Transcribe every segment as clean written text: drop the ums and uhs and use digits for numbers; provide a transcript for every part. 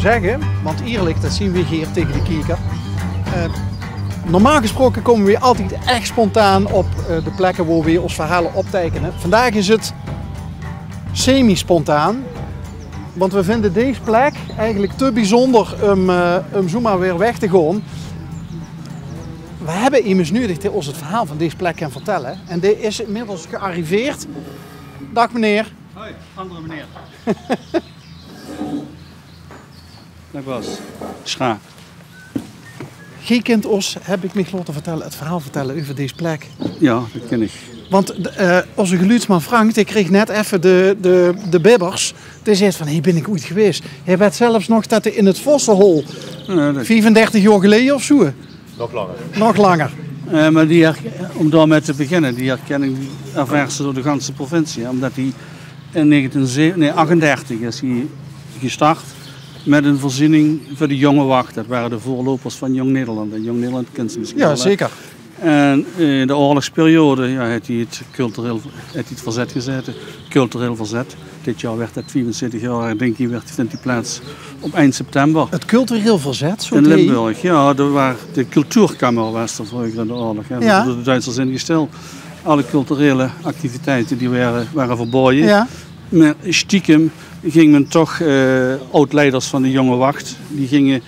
zeggen, want eerlijk, dat zien we hier tegen de kijker. Normaal gesproken komen we altijd echt spontaan op de plekken waar we ons verhalen optekenen. Vandaag is het semi-spontaan, want we vinden deze plek eigenlijk te bijzonder om zomaar weer weg te gaan. We hebben immers nu dat ons het verhaal van deze plek kan vertellen. En die is inmiddels gearriveerd. Dag meneer. Hoi, andere meneer. Dag Bas. Scha. Gij kent ons, heb ik me laten vertellen, het verhaal vertellen over deze plek. Ja, dat ken ik. Want onze geluidsman Frank, die kreeg net even de bibbers. Die zei van, hey, ben ik ooit geweest? Hij weet zelfs nog dat hij in het Vossenhol, 35 jaar geleden of zo. Nog langer. Nog langer. Maar om daarmee te beginnen, die herkenning ervaart ze door de ganse provincie. Omdat hij in 1938 is hij gestart met een voorziening voor de jonge wacht. Dat waren de voorlopers van Jong Nederland. En Jong Nederland kent ze misschien Ja, wel, zeker. En in de oorlogsperiode heeft hij het verzet gezeten, cultureel verzet. Dit jaar werd dat 74 jaar, denk ik, vindt die plaats op eind september. Het cultureel verzet, zo in Limburg, ja, de cultuurkamer was er vroeger in de oorlog. Ja. Door de Duitsers ingesteld. Alle culturele activiteiten die waren verboden. Ja. Maar stiekem ging men toch, oud-leiders van de jonge wacht, die gingen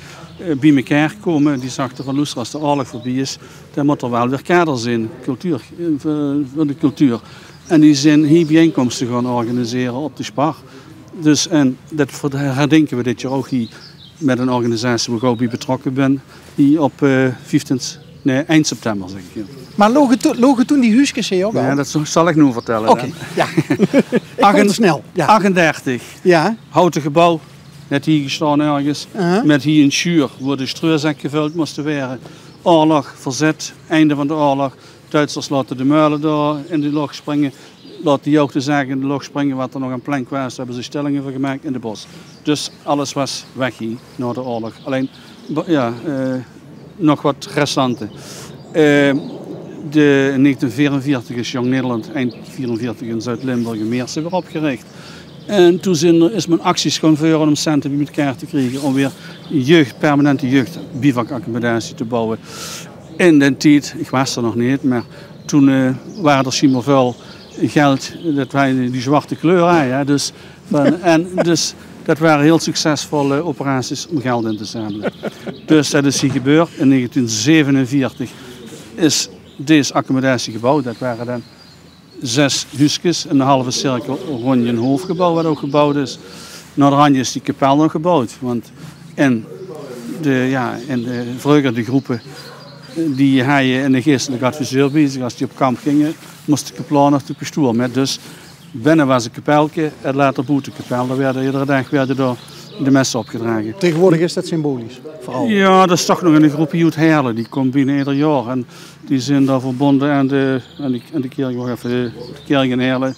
bij elkaar komen. Die zagen van luister, als de oorlog voorbij is, dan moet er wel weer kaders in, voor de cultuur. En die zijn hier bijeenkomsten gaan organiseren op de Spar. Dus, en dat herdenken we dit jaar ook hier met een organisatie waar ik ook bij betrokken ben. Die op eind september, zeg ik. Maar logen toen die huisjes hier ook al? Ja, dat zal ik nu vertellen. Oké, ja. Ik kom te snel. Ja. 38, Ja. houten gebouw, net hier gestaan ergens. Met hier een schuur waar de strooizak gevuld moesten worden. Oorlog, verzet, einde van de oorlog. Duitsers laten de muilen daar in de log springen. Laten die ook de zaken in de log springen wat er nog aan plank was. Daar hebben ze stellingen voor gemaakt in de bos. Dus alles was weg hier na de oorlog. Alleen, ja, nog wat restanten. In 1944 is Jong Nederland, eind 1944 in Zuid-Limburg en Meersen weer opgericht. En toen is men acties gaan voeren om centen bij elkaar te krijgen om weer permanente jeugdbivakaccommodatie te bouwen. In die tijd, ik was er nog niet, maar toen waren er simmer veel geld, dat wij die zwarte kleur hadden. Dus, dus dat waren heel succesvolle operaties om geld in te zamelen. Dus dat is hier gebeurd. In 1947 is deze accommodatie gebouwd. Dat waren dan 6 huisjes, een halve cirkel rond een hoofdgebouw wat ook gebouwd is. Naar de rand is die kapel nog gebouwd. Want in vroeger de groepen die hadden in de geestelijke adviseur bezig. Als die op kamp gingen, moest de kapel nog de bestuur met. Dus binnen was een kapelke en later buiten kapel. Daar werden iedere dag door de messen opgedragen. Tegenwoordig is dat symbolisch, vooral. Ja, dat is toch nog een groep Jood Herlen. Die komt binnen ieder jaar. En die zijn daar verbonden aan de kerk, de kerk in Herlen.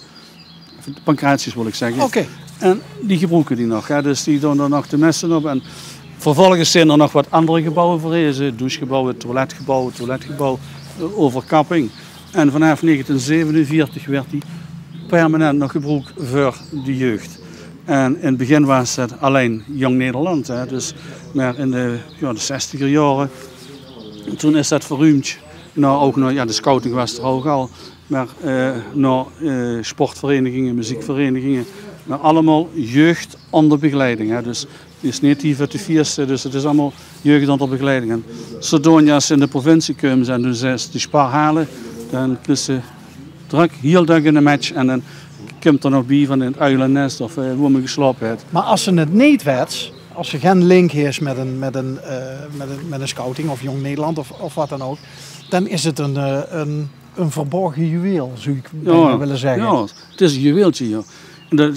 De Pancratius wil ik zeggen. Oké. En die gebruiken die nog. Hè. Dus die doen er nog de messen op. En vervolgens zijn er nog wat andere gebouwen verrezen. Douchegebouwen, toiletgebouw, overkapping. En vanaf 1947 werd die permanent nog gebruikt voor de jeugd. En in het begin was het alleen Jong Nederland. Hè. Dus, maar in de 60er jaren, toen is dat verruimd. Nou, ook naar, de scouting was er ook al. Maar naar sportverenigingen, muziekverenigingen. Maar allemaal jeugd onder begeleiding. Hè. Dus het is niet die voor de vierste, dus het is allemaal jeugd onder begeleiding. En zodoende als ze in de provincie komen en doen ze de Spar halen, dan kunnen ze druk heel dag in de match. En dan komt er nog bij van in het uilennest of hoe men geslapen heeft. Maar als ze het niet werd, als er geen link is met een scouting of Jong Nederland of wat dan ook, dan is het een verborgen juweel, zou ik willen zeggen. Ja, het is een juweeltje. Ja.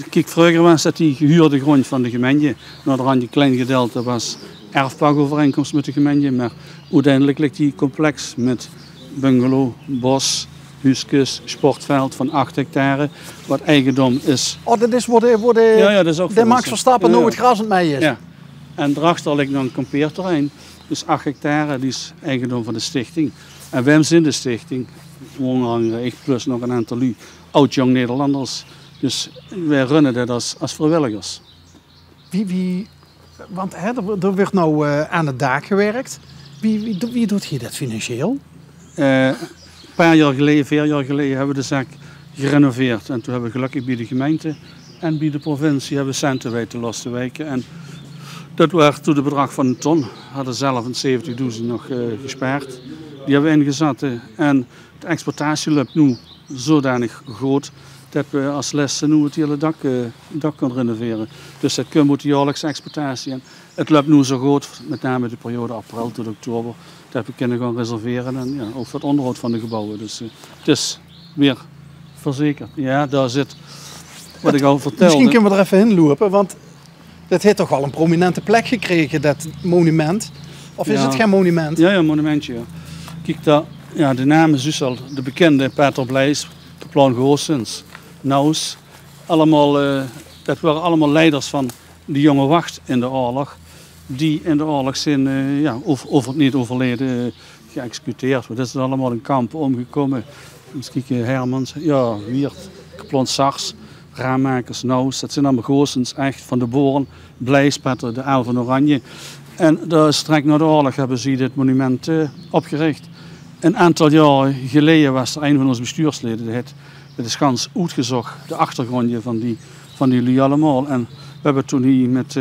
Kijk, vroeger was dat die gehuurde grond van de gemeente. Nou, er een klein gedeelte was erfpachovereenkomst met de gemeente, maar uiteindelijk ligt die complex met bungalow, bos, huisjes, sportveld van 8 hectare, wat eigendom is. Oh, dat is waar de Max Verstappen nou het gras aan het mee is. Ja. En daarachter ligt nog een kampeerterrein, dus 8 hectare, die is eigendom van de stichting. En wij zijn de stichting, onder andere ik plus nog een aantal oud-Jong Nederlanders. Dus wij runnen dat als vrijwilligers. Wie Want hè, er wordt nou aan het dak gewerkt. Wie doet hier dat financieel? Een paar jaar geleden, 4 jaar geleden, hebben we de zaak gerenoveerd. En toen hebben we gelukkig bij de gemeente en bij de provincie hebben we centen weten los te wijken. En dat werd toen de bedrag van een ton. We hadden zelf een 70.000 nog gespaard. Die hebben we ingezet. En de exploitatie loopt nu zodanig groot dat we als les nu het hele dak kunnen renoveren. Dus dat moet de jaarlijkse exploitatie. En het loopt nu zo groot, met name de periode april tot oktober, dat we kunnen gaan reserveren en ja, ook voor het onderhoud van de gebouwen. Dus het is weer verzekerd. Ja, daar zit wat ik al vertelde. Misschien kunnen we er even heen lopen, want dat heeft toch wel een prominente plek gekregen, dat monument. Of is het geen monument? Ja, een monumentje. Ja. Kijk, daar, ja, de naam is dus al de bekende Peter Blijs, de Plan Goossens, Naus. Allemaal, dat waren allemaal leiders van de jonge wacht in de oorlog. Die in de oorlog zijn, over het niet overleden, geëxecuteerd. Dat is allemaal in kampen omgekomen. Dus kijk, Hermans, ja, Wiert, Kaplon Sars, Raammakers, Naus. Dat zijn allemaal Goossens, echt van de Boren, Blijs, Peter, de Aal van Oranje. En daar straks na de oorlog hebben ze dit monument opgericht. Een aantal jaar geleden was er een van onze bestuursleden, die heeft de schans uitgezocht, de achtergrondje van die lui allemaal. En we hebben toen hier met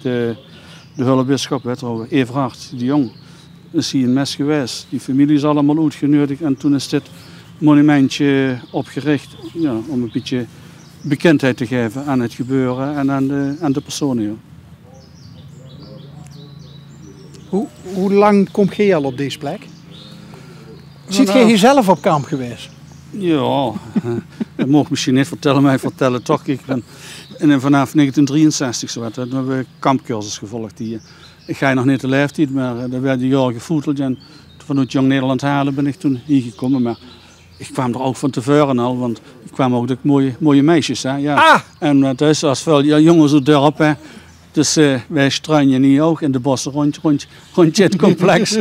de hulpbisschop, Everhard de Jong, is hier een mes geweest. Die familie is allemaal uitgenodigd en toen is dit monumentje opgericht, ja, om een beetje bekendheid te geven aan het gebeuren en aan de personen. Ja. Hoe lang kom je al op deze plek? Zit je hier zelf op kamp geweest? Ja, dat mag ik misschien niet vertellen, maar ik vertel het toch. Ik ben vanaf 1963 zo wat, hebben we kampcursus gevolgd. Ik ga nog niet de leeftijd, maar daar werd een jaar gevoeteld. En vanuit Jong Nederland halen ben ik toen hier gekomen. Maar ik kwam er ook van tevoren al, want ik kwam ook de mooie meisjes. Hè, ja. Ah! En thuis als veel jongens uit dorp. Hè. Dus wij struinen hier ook in de bossen rond het complex.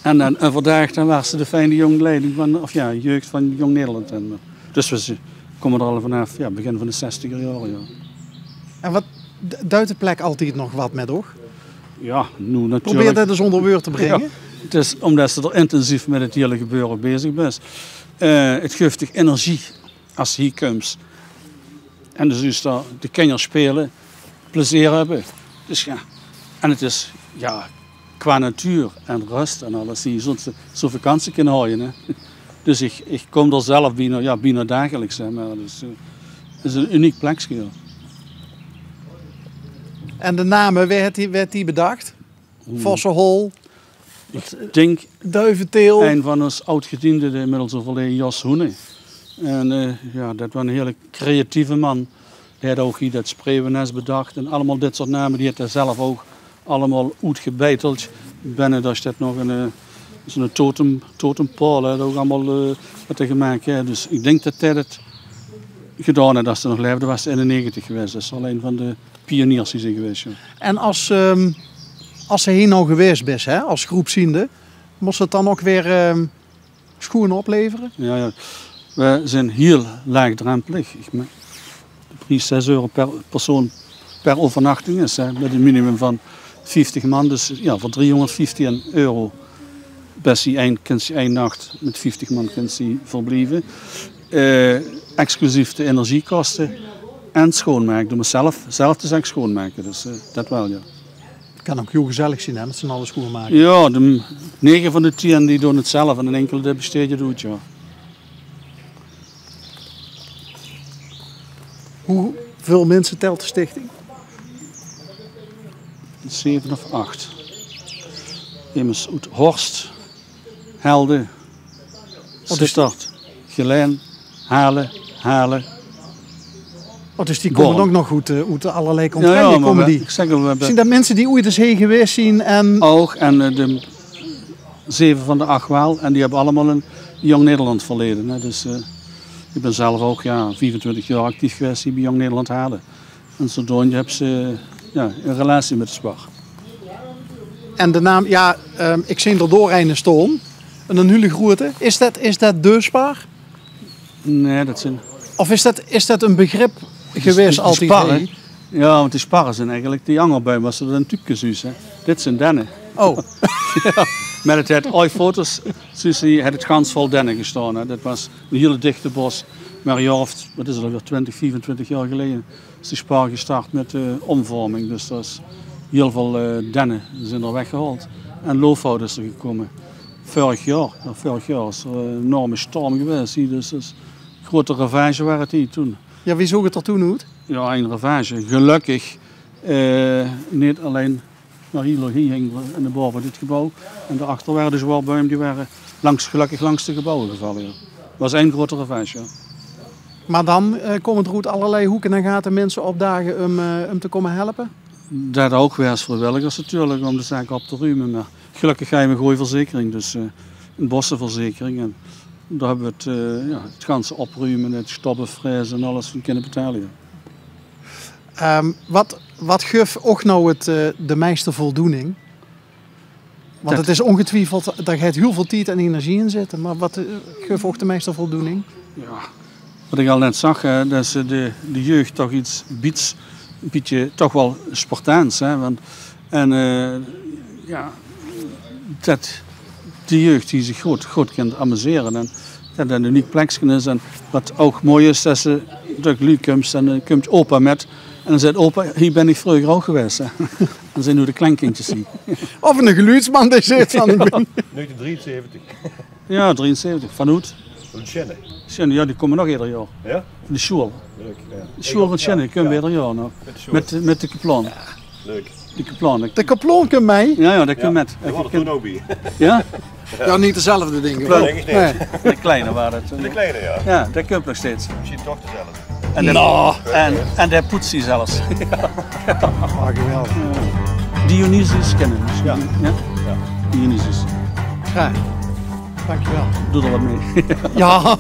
En vandaag dan was ze de fijne jonge leiding van, of ja, jeugd van Jong Nederland. En, dus we komen er al vanaf begin van de 60er jaren. Ja. En wat duidt de plek altijd nog wat met, toch? Ja, nu natuurlijk. Probeer dat eens onder woord te brengen. Ja, het is omdat ze er intensief met het hele gebeuren bezig is. Het geeft toch energie als je hier komt. En dus daar de kinderen spelen, plezier hebben. Dus ja, en het is ja, qua natuur en rust en alles die je zo'n vakantie kunnen houden. Hè. Dus ik kom er zelf bijna dagelijks. Hè, maar dus, het is een uniek plekje. Ja. En de namen, werd die bedacht? Vossenhol, Ik denk Duiventeel. een van ons oud-gedienden, de inmiddels overleden Jos Hoene. En ja, dat was een hele creatieve man. Hij had ook hier dat Spreeuwenes bedacht en allemaal dit soort namen. Die had hij zelf ook allemaal uitgebeiteld. Binnen daar staat nog zo'n totempaal, dat ook allemaal wat hij gemaakt heeft. Dus ik denk dat hij het gedaan heeft als hij nog leefde. Was hij in de 90 geweest. Dat is al een van de pioniers die zijn geweest. Ja. En als ze hier nou geweest is, hè, als groepziende, moest het dan ook weer schoenen opleveren? Ja. We zijn heel laagdrempelig. De prijs 6 euro per persoon per overnachting is, hè, met een minimum van 50 man. Dus ja, voor 315 euro best kunt je 1 nacht met 50 man kunt je verblijven. Exclusief de energiekosten en schoonmaken. Doen we zelf de zaak schoonmaken, dus dat wel, ja. Het kan ook heel gezellig zien, hè, met z'n allen schoenen maken. Ja, de 9 van de 10 die doen het zelf en een enkele de besteedje doet, ja. Hoeveel mensen telt de stichting? 7 of 8. Immers uit Horst, Helde, Start, Geleen, Halen. Oh, dus die komen Born. ook nog goed uit allerlei contraien. Ja, komen die. ik zeg al, we hebben Zien dat mensen die ooit eens heen geweest zien en... ook en de 7 van de 8 wel. En die hebben allemaal een Jong Nederland verleden. Hè. Dus ik ben zelf ook 24 jaar actief geweest hier bij Jong Nederland Halen. En zodoende heb ze een relatie met de spar. En de naam, ik zie er doorheen stoom. En een hele grote. Is dat de Spar? Nee, dat zijn... Of is dat een begrip geweest de altijd? Spar, hè? Ja, want die sparren zijn eigenlijk die angelbuim was er een typkesuus. Dit zijn dennen. Oh, Ja, met het had ooit foto's, zoals hij had het gans vol dennen gestaan. Hè. Dat was een hele dichte bos. Maar een jaar of, wat is het alweer, 20, 24 jaar geleden is die spar gestart met omvorming. Dus dat is heel veel dennen zijn er weggehaald. En loofhout is er gekomen. Vorig jaar is er een enorme storm geweest. Dus een grote ravage waren het hier toen. ja, wie zag het er toen uit? Ja, een ravage. Gelukkig niet alleen naar hier hing in de bouw van dit gebouw. En daarachter waren de zwaarbuimen die waren gelukkig langs de gebouwen gevallen. Ja. Het was één grote ravage. Ja. Maar dan komen er uit allerlei hoeken en gaten mensen opdagen om te komen helpen? Dat ook weer als vrijwilligers natuurlijk, om de zaak op te ruimen. Maar gelukkig ga je met een goede verzekering, dus een bossenverzekering. En daar hebben we het ganse opruimen, het stoppen, frezen en alles van kunnen betalen. Ja. Wat geeft ook nou de meeste voldoening? Want het is ongetwijfeld, daar gaat heel veel tijd en energie in zitten, maar wat geeft ook de meeste voldoening? Ja, wat ik al net zag, dat is de jeugd toch iets biedt, een beetje toch wel Spartaans. Hè? Dat de jeugd die zich goed kan amuseren en dat een uniek plekje is. En wat ook mooi is, dat ze natuurlijk leuk komt en dan komt opa met. En dan zegt opa, hier ben ik vroeger ook geweest. Hè. Dan zijn nu de kleinkindjes hier. Of een geluidsman die zit van 1973. Ja, 73. Van Hoed. Van Schenne. Schenne, ja, die komen nog ieder jaar. Ja? De school. Leuk. Ja. De school van Schenne, die komen ieder jaar nog. Met de kaplan. Ja, leuk. De kaplan. de kaploon komt mee. Ja, dat komt met. Dat was er toen ook bij. Ja? Ja, niet dezelfde dingen. Klopt. Denk ik niet. Nee. De kleine waren het. De kleine, ja. Ja, dat komt nog steeds. Misschien toch dezelfde. En de poetst hij zelfs. Ah, geweldig. Dionysius kennen we misschien. Ja. Ja? Dionysius. Ja, dankjewel. Doe er wat mee. Ja.